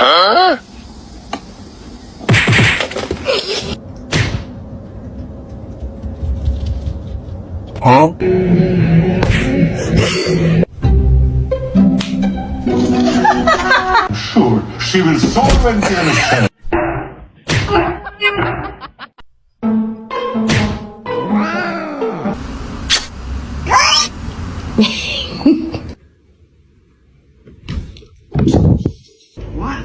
Huh? Sure, she will solve the understand. What?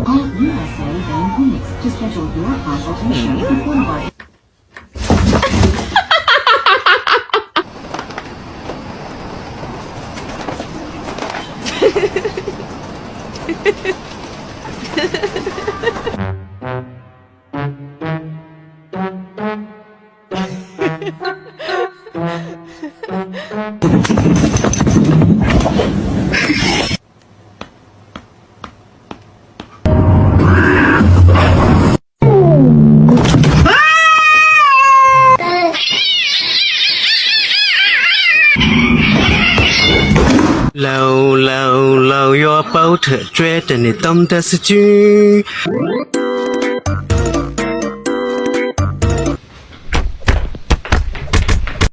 Call USA Van Phoenix to schedule your consultation with one of our Lâu lâu lâu yo bao thở tre để tâm ta sẽ chứ